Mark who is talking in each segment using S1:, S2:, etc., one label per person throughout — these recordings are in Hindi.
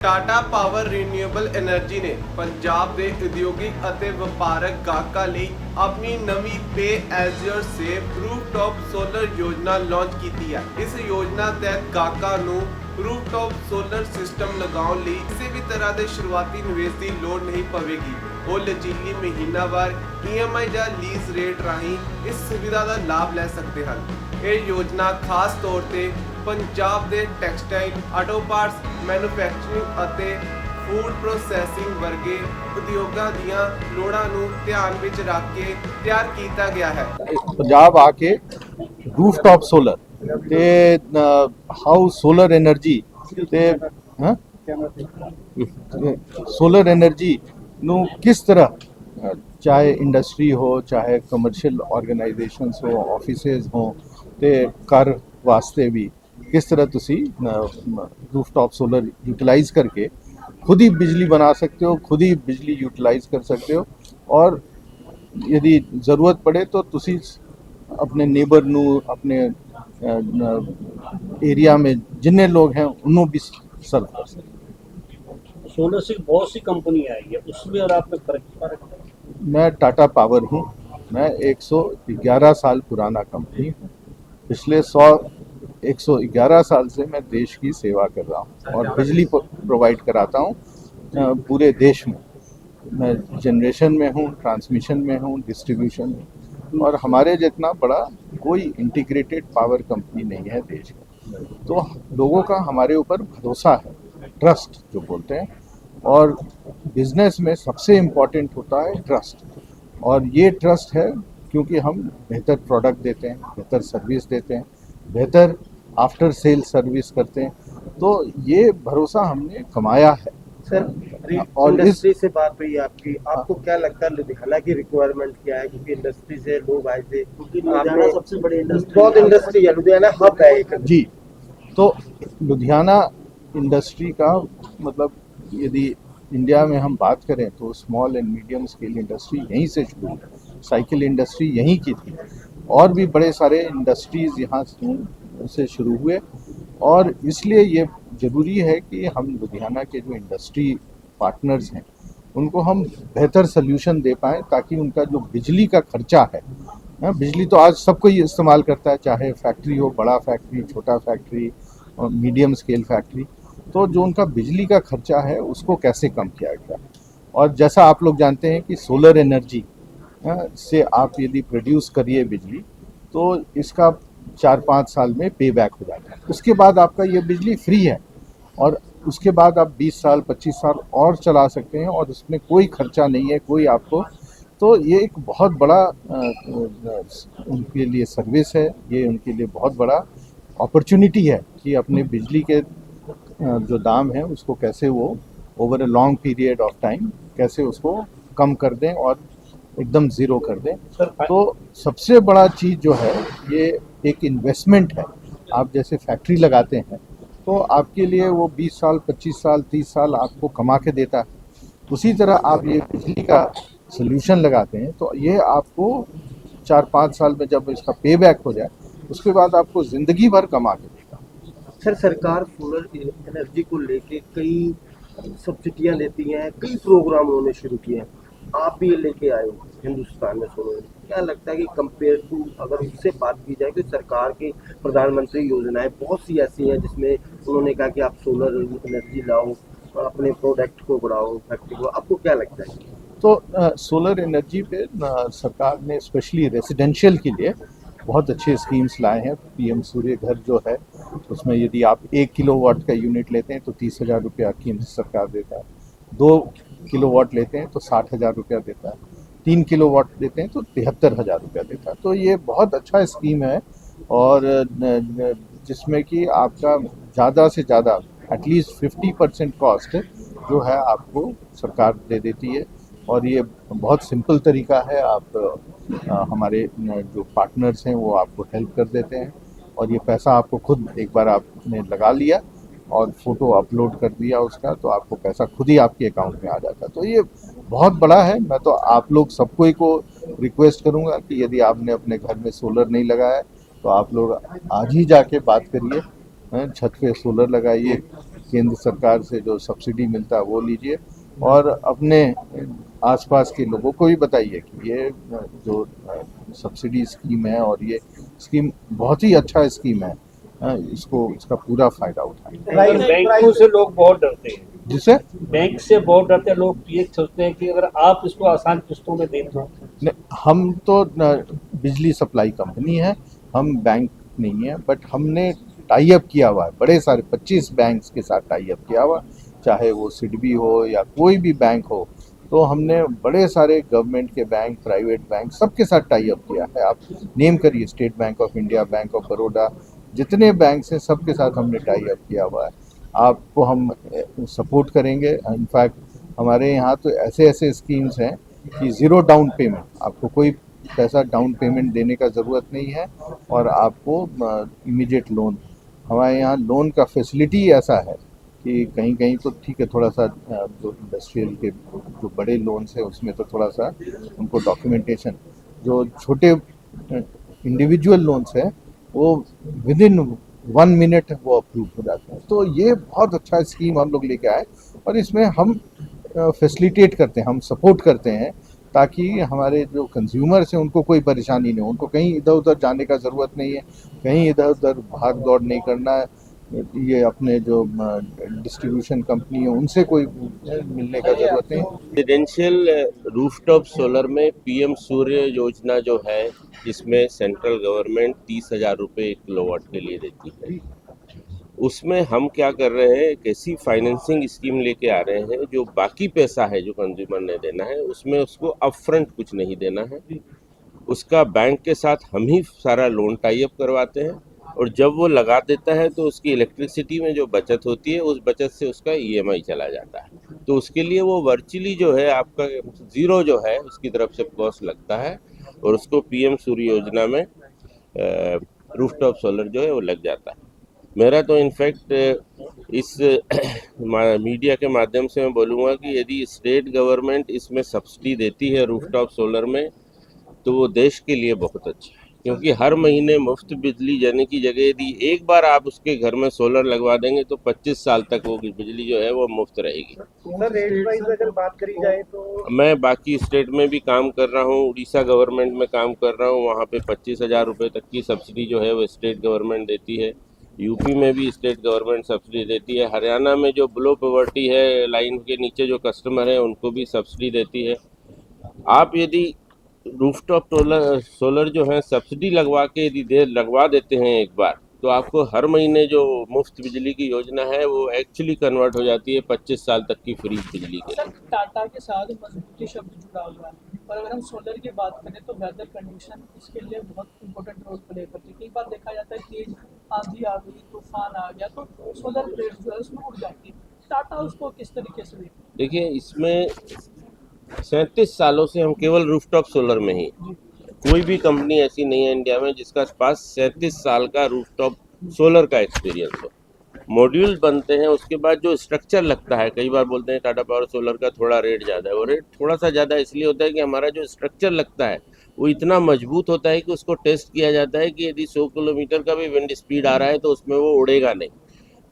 S1: ਟਾਟਾ ਪਾਵਰ ਰੀਨਿਊਏਬਲ એનર્ਜੀ ਨੇ ਪੰਜਾਬ ਦੇ ਉਦਯੋਗਿਕ ਅਤੇ ਵਪਾਰਕ ਗਾਹਕਾਂ ਲਈ ਆਪਣੀ ਨਵੀਂ ਪੇ ਐਜ਼ ਯੂਰ ਸੇਵ ਰੂਫਟੌਪ ਸੋਲਰ ਯੋਜਨਾ ਲਾਂਚ ਕੀਤੀ ਹੈ। ਇਸ ਯੋਜਨਾ ਤਹਿਤ ਗਾਹਕਾਂ ਨੂੰ ਰੂਫਟੌਪ ਸੋਲਰ ਸਿਸਟਮ ਲਗਾਉਣ ਲਈ ਕਿਸੇ ਵੀ ਤਰ੍ਹਾਂ ਦੇ ਸ਼ੁਰੂਆਤੀ ਨਿਵੇਸ਼ ਦੀ ਲੋੜ ਨਹੀਂ ਪਵੇਗੀ। ਉਹ ਲਚੀਲੀ ਮਹੀਨਾਵਾਰ EMI ਜਾਂ ਲੀਜ਼ ਰੇਟ ਰਾਹੀਂ ਇਸ ਸੁਵਿਧਾ ਦਾ ਲਾਭ ਲੈ ਸਕਦੇ ਹਨ। ਇਹ ਯੋਜਨਾ ਖਾਸ ਤੌਰ ਤੇ ਪੰਜਾਬ ਦੇ ਟੈਕਸਟਾਈਲ, ਆਟੋ ਪਾਰਟਸ, ਮੈਨੂਫੈਕਚਰਿੰਗ ਅਤੇ ਫੂਡ ਪ੍ਰੋਸੈਸਿੰਗ ਵਰਗੇ ਉਦਯੋਗਾਂ ਦੀਆਂ ਲੋੜਾਂ ਨੂੰ ਧਿਆਨ ਵਿੱਚ ਰੱਖ ਕੇ ਤਿਆਰ ਕੀਤਾ ਗਿਆ ਹੈ।
S2: ਪੰਜਾਬ ਆ ਕੇ ਰੂਫਟੌਪ ਸੋਲਰ ਤੇ ਹਾਊਸ ਸੋਲਰ એનર્ਜੀ ਤੇ ਸੋਲਰ એનર્ਜੀ ਨੂੰ ਕਿਸ ਤਰ੍ਹਾਂ ਚਾਹੇ ਇੰਡਸਟਰੀ ਹੋ, ਚਾਹੇ ਕਮਰਸ਼ੀਅਲ ਆਰਗੇਨਾਈਜੇਸ਼ਨਸ ਹੋ, ਆਫਿਸਿਸ ਹੋ ਤੇ ਘਰ ਵਾਸਤੇ ਵੀ किस तरह तुसी रूफटॉप सोलर यूटिलाइज करके खुद ही बिजली बना सकते हो, खुद ही बिजली यूटिलाइज कर सकते हो। और यदि ज़रूरत पड़े तो तुसी अपने नेबर नू, अपने एरिया में जिन्ने लोग हैं उन्हों भी सर्व कर सकते।
S3: सोलर से बहुत सी कंपनी आई है, उसमें और आप में फर्क है?
S2: मैं टाटा पावर हूँ। मैं 111 साल पुराना कंपनी हूँ। पिछले 111 साल से मैं देश की सेवा कर रहा हूँ और बिजली प्रोवाइड कराता हूँ पूरे देश में। मैं जनरेशन में हूँ, ट्रांसमिशन में हूँ, डिस्ट्रीब्यूशन में, और हमारे जितना बड़ा कोई इंटीग्रेटेड पावर कंपनी नहीं है देश में। तो लोगों का हमारे ऊपर भरोसा है, ट्रस्ट जो बोलते हैं। और बिजनेस में सबसे इम्पोर्टेंट होता है ट्रस्ट, और ये ट्रस्ट है क्योंकि हम बेहतर प्रोडक्ट देते हैं, बेहतर सर्विस देते हैं, बेहतर आफ्टर सेल सर्विस करते हैं। तो ये भरोसा हमने कमाया है।
S4: सर, और इंडस्ट्री से बात हुई आपकी, आपको क्या लगता है लुधियाना की रिक्वायरमेंट क्या है? क्योंकि इंडस्ट्री से लोग आए थे,
S3: लुधियाना सबसे बड़ी इंडस्ट्री,
S4: बहुत इंडस्ट्री है, लुधियाना हब है एक।
S2: जी, तो लुधियाना इंडस्ट्री का मतलब यदि इंडिया में हम बात करें तो small and medium scale industry यहीं से शुरू हुई। साइकिल इंडस्ट्री यहीं की थी, और भी बड़े सारे इंडस्ट्रीज़ यहाँ से शुरू हुए। और इसलिए ये ज़रूरी है कि हम लुधियाना के जो इंडस्ट्री पार्टनर्स हैं उनको हम बेहतर सल्यूशन दे पाएँ, ताकि उनका जो बिजली का खर्चा है, बिजली तो आज सब कोई इस्तेमाल करता है, चाहे फैक्ट्री हो, बड़ा फैक्ट्री, छोटा फैक्ट्री, मीडियम स्केल फैक्ट्री, तो जो उनका बिजली का खर्चा है उसको कैसे कम किया गया। और जैसा आप लोग जानते हैं कि सोलर एनर्जी से आप यदि प्रोड्यूस करिए बिजली तो इसका 4-5 साल में पे बैक हो जाता है। उसके बाद आपका ये बिजली फ्री है, और उसके बाद आप 20 साल 25 साल और चला सकते हैं, और उसमें कोई खर्चा नहीं है, कोई आपको। तो ये एक बहुत बड़ा उनके लिए सर्विस है, ये उनके लिए बहुत बड़ा अपॉर्चुनिटी है कि अपने बिजली के जो दाम है उसको कैसे वो over a long period of time कैसे उसको कम कर दें और एकदम ज़ीरो कर दें। तो सबसे बड़ा चीज़ जो है ये एक इन्वेस्टमेंट है। आप जैसे फैक्ट्री लगाते हैं तो आपके लिए वो 20 साल 25 साल 30 साल आपको कमा के देता है। उसी तरह आप ये बिजली का सल्यूशन लगाते हैं तो ये आपको 4-5 साल में जब इसका पे बैक हो जाए उसके बाद आपको ज़िंदगी भर कमा के देगा।
S4: सर, सरकार सोलर एनर्जी को लेके कई सब्सिडियां लेती हैं, कई प्रोग्राम उन्होंने शुरू किए हैं, आप भी ये लेके आए हो हिंदुस्तान में सोलर। क्या लगता है कि कंपेयर टू अगर उससे बात की जाए कि सरकार की प्रधानमंत्री योजनाएं बहुत सी ऐसी हैं जिसमें उन्होंने कहा कि आप सोलर एनर्जी लाओ, अपने प्रोडक्ट को बढ़ाओ, फैक्ट्री को, आपको क्या लगता है?
S2: तो सोलर एनर्जी पे सरकार ने स्पेशली रेसिडेंशियल के लिए बहुत अच्छे स्कीम्स लाए हैं। PM सूर्य घर जो है उसमें यदि आप 1 किलोवाट का यूनिट लेते हैं तो 30,000 रुपया केंद्र सरकार देता है, 2 किलोवाट लेते हैं तो 60,000 रुपया देता है, 3 किलोवाट लेते हैं तो 73,000 रुपया देता है। तो ये बहुत अच्छा स्कीम है, और जिसमें कि आपका ज़्यादा से ज़्यादा एटलीस्ट 50% कॉस्ट जो है आपको सरकार दे देती है। और ये बहुत सिंपल तरीका है। आप हमारे जो पार्टनर्स हैं वो आपको हेल्प कर देते हैं, और ये पैसा आपको खुद एक बार आपने लगा लिया और फोटो अपलोड कर दिया उसका, तो आपको पैसा खुद ही आपके अकाउंट में आ जाता है। तो ये बहुत बड़ा है। मैं तो आप लोग सबको ही को रिक्वेस्ट करूंगा कि यदि आपने अपने घर में सोलर नहीं लगाया है तो आप लोग आज ही जाके बात करिए, छत पे सोलर लगाइए, केंद्र सरकार से जो सब्सिडी मिलता है वो लीजिए, और अपने आसपास के लोगों को भी बताइए कि ये जो सब्सिडी स्कीम है और ये स्कीम बहुत ही अच्छा स्कीम है, इसका पूरा फायदा उठाएं।
S3: बैंकों से लोग बहुत डरते हैं,
S2: जिससे
S3: बैंक से बहुत डरते हैं लोग। ये सोचते हैं कि अगर आप इसको आसान किस्तों में दे दो।
S2: हम तो बिजली सप्लाई कंपनी है, हम बैंक नहीं है, बट हमने टाई अप किया हुआ है बड़े सारे 25 बैंक्स के साथ टाई अप किया हुआ, चाहे वो सिडबी हो या कोई भी बैंक हो। तो हमने बड़े सारे गवर्नमेंट के बैंक, प्राइवेट बैंक, सबके साथ टाई अप किया है। आप नेम करिए, state bank of India, bank of Baroda, जितने बैंक्स हैं सबके साथ हमने टाई अप किया हुआ है। आपको हम सपोर्ट करेंगे। इनफैक्ट हमारे यहाँ तो ऐसे ऐसे स्कीम्स हैं कि ज़ीरो डाउन पेमेंट, आपको कोई पैसा डाउन पेमेंट देने का ज़रूरत नहीं है और आपको इमीडिएट लोन। हमारे यहाँ लोन का फैसिलिटी ऐसा है कि कहीं कहीं तो ठीक है, थोड़ा सा जो इंडस्ट्रियल के जो बड़े लोन्स है उसमें तो थोड़ा सा उनको डॉक्यूमेंटेशन, जो छोटे इंडिविजुअल लोन्स है वो विद इन 1 मिनट वो अप्रूव हो जाते हैं। तो ये बहुत अच्छा स्कीम हम लोग लेके आए और इसमें हम फैसिलिटेट करते हैं, हम सपोर्ट करते हैं ताकि हमारे जो कंज्यूमर्स हैं उनको कोई परेशानी नहीं हो, उनको कहीं इधर उधर जाने का ज़रूरत नहीं है, कहीं इधर उधर भाग दौड़ नहीं करना है। ये अपने जो डिस्ट्रीब्यूशन कंपनी है उनसे कोई मिलने का ज़रूरत नहीं।
S5: रेजिडेंशियल रूफटॉप सोलर में पीएम सूर्य योजना जो है, जिसमें सेंट्रल गवर्नमेंट 30,000 रुपये 1 किलोवाट के लिए देती है, उसमें हम क्या कर रहे हैं, एक ऐसी फाइनेंसिंग स्कीम लेके आ रहे हैं जो बाकी पैसा है जो कंज्यूमर ने देना है उसमें उसको अपफ्रंट कुछ नहीं देना है, उसका बैंक के साथ हम ही सारा लोन टाई अप करवाते हैं और जब वो लगा देता है तो उसकी इलेक्ट्रिसिटी में जो बचत होती है उस बचत से उसका ईएमआई चला जाता है। तो उसके लिए वो वर्चुअली जो है आपका ज़ीरो जो है उसकी तरफ से कॉस्ट लगता है और उसको पीएम सूर्य योजना में रूफटॉप सोलर जो है वो लग जाता है। मेरा तो इनफैक्ट इस मीडिया के माध्यम से मैं बोलूँगा कि यदि स्टेट गवर्नमेंट इसमें सब्सिडी देती है रूफटॉप सोलर में तो वो देश के लिए बहुत अच्छा है, क्योंकि हर महीने मुफ्त बिजली देने की जगह यदि एक बार आप उसके घर में सोलर लगवा देंगे तो 25 साल तक वो बिजली जो है वो मुफ्त रहेगी।
S4: सर, रेट वाइज अगर बात करी जाए तो
S5: मैं बाकी स्टेट में भी काम कर रहा हूँ, उड़ीसा गवर्नमेंट में काम कर रहा हूँ, वहाँ पे 25,000 रुपये तक की सब्सिडी जो है वो स्टेट गवर्नमेंट देती है। यूपी में भी स्टेट गवर्नमेंट सब्सिडी देती है। हरियाणा में जो बिलो पॉवर्टी है, लाइन के नीचे जो कस्टमर है उनको भी सब्सिडी देती है। आप यदि रूफटॉप सोलर जो है सब्सिडी लगवा के यदि लगवा देते हैं एक बार, तो आपको हर महीने जो मुफ्त बिजली की योजना है वो एक्चुअली कन्वर्ट हो जाती है 25 साल तक की फ्री बिजली के लिए।
S6: टाटा के साथ मजबूती शब्द जुड़ा हुआ है, और अगर हम सोलर की बात करें तो वेदर कंडीशन इसके लिए बहुत इंपॉर्टेंट रोल प्ले करती है। कई बार देखा जाता है तेज आंधी आ गई, तूफान आ गया तो सोलर प्लेट्स जो है उसमें उड़ जाती है। टाटा उसको किस तरीके से
S5: देखिए, इसमें 37 सालों से हम केवल रूफटॉप सोलर में ही, कोई भी कंपनी ऐसी नहीं है इंडिया में जिसका पास 37 साल का रूफटॉप सोलर का एक्सपीरियंस हो। मॉड्यूल बनते हैं, उसके बाद जो स्ट्रक्चर लगता है, कई बार बोलते हैं टाटा पावर सोलर का थोड़ा रेट ज़्यादा है, वो रेट थोड़ा सा ज़्यादा इसलिए होता है कि हमारा जो स्ट्रक्चर लगता है वो इतना मजबूत होता है कि उसको टेस्ट किया जाता है कि यदि 100 किलोमीटर का भी विंड स्पीड आ रहा है तो उसमें वो उड़ेगा नहीं,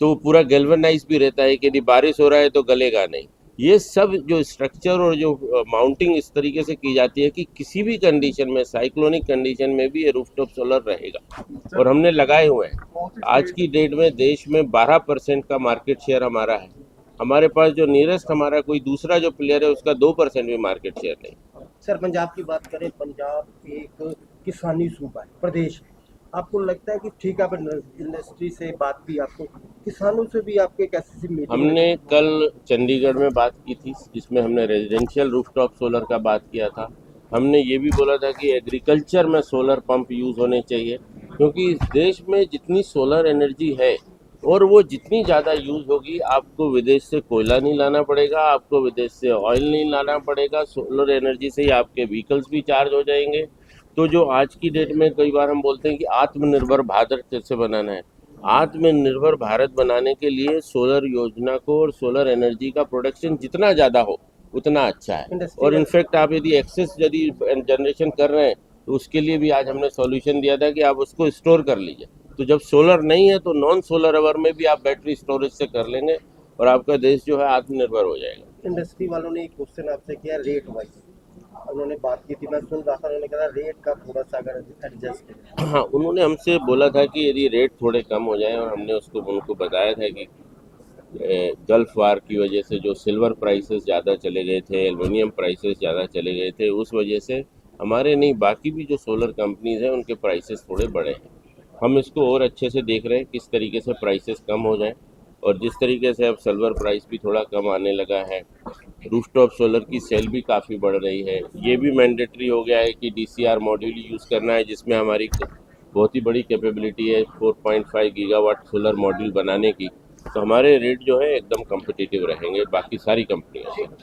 S5: तो पूरा गैल्वेनाइज भी रहता है कि यदि बारिश हो रहा है तो गलेगा नहीं। ये सब जो स्ट्रक्चर और जो माउंटिंग इस तरीके से की जाती है कि किसी भी कंडीशन में, साइक्लोनिक कंडीशन में भी ये रूफटॉप सोलर रहेगा और हमने लगाए हुए हैं। आज की डेट में देश में 12% का मार्केट शेयर हमारा है। हमारे पास जो नियरेस्ट हमारा कोई दूसरा जो प्लेयर है उसका 2% भी मार्केट शेयर नहीं।
S4: सर, पंजाब की बात करें, पंजाब एक किसानी सूबा है, प्रदेश है। आपको लगता है कि ठीक है, आप इंडस्ट्री से बात की, आपको किसानों से भी आपको एक ऐसी मीटिंग?
S5: हमने कल चंडीगढ़ में बात की थी जिसमें हमने रेजिडेंशियल रूफटॉप सोलर का बात किया था। हमने ये भी बोला था कि एग्रीकल्चर में सोलर पंप यूज़ होने चाहिए, क्योंकि इस देश में जितनी सोलर एनर्जी है और वो जितनी ज़्यादा यूज़ होगी, आपको विदेश से कोयला नहीं लाना पड़ेगा, आपको विदेश से ऑयल नहीं लाना पड़ेगा। सोलर एनर्जी से ही आपके व्हीकल्स भी चार्ज हो जाएंगे। तो जो आज की डेट में कई बार हम बोलते हैं कि आत्मनिर्भर भारत कैसे बनाना है, आत्मनिर्भर भारत बनाने के लिए सोलर योजना को और सोलर एनर्जी का प्रोडक्शन जितना ज़्यादा हो उतना अच्छा है। और इनफैक्ट आप यदि एक्सेस यदि जनरेशन कर रहे हैं तो उसके लिए भी आज हमने सॉल्यूशन दिया था कि आप उसको स्टोर कर लीजिए। तो जब सोलर नहीं है तो नॉन सोलर अवर में भी आप बैटरी स्टोरेज से कर लेंगे और आपका देश जो है आत्मनिर्भर हो जाएगा।
S4: इंडस्ट्री वालों ने एक क्वेश्चन आपसे किया रेट वाइज, उन्होंने बात की थी, मैं सुन रहा था, उन्होंने कहा रेट का थोड़ा सा अगर एडजस्ट करें।
S5: हाँ, उन्होंने हमसे बोला था कि यदि रेट थोड़े कम हो जाए, और हमने उनको बताया था कि गल्फ वार की वजह से जो सिल्वर प्राइसेस ज़्यादा चले गए थे, एल्युमिनियम प्राइसेस ज़्यादा चले गए थे, उस वजह से हमारे नहीं बाकी भी जो सोलर कंपनीज हैं उनके प्राइसेस थोड़े बढ़े हैं। हम इसको और अच्छे से देख रहे हैं किस तरीके से प्राइसेस कम हो जाएं, और जिस तरीके से अब सिल्वर प्राइस भी थोड़ा कम आने लगा है, रूफटॉप सोलर की सेल भी काफ़ी बढ़ रही है। ये भी मैंडेटरी हो गया है कि DCR मॉड्यूल यूज़ करना है, जिसमें हमारी बहुत ही बड़ी कैपेबिलिटी है 4.5 गीगावाट सोलर मॉड्यूल बनाने की। तो हमारे रेट जो है एकदम कम्पिटिटिव रहेंगे बाकी सारी कंपनियों से।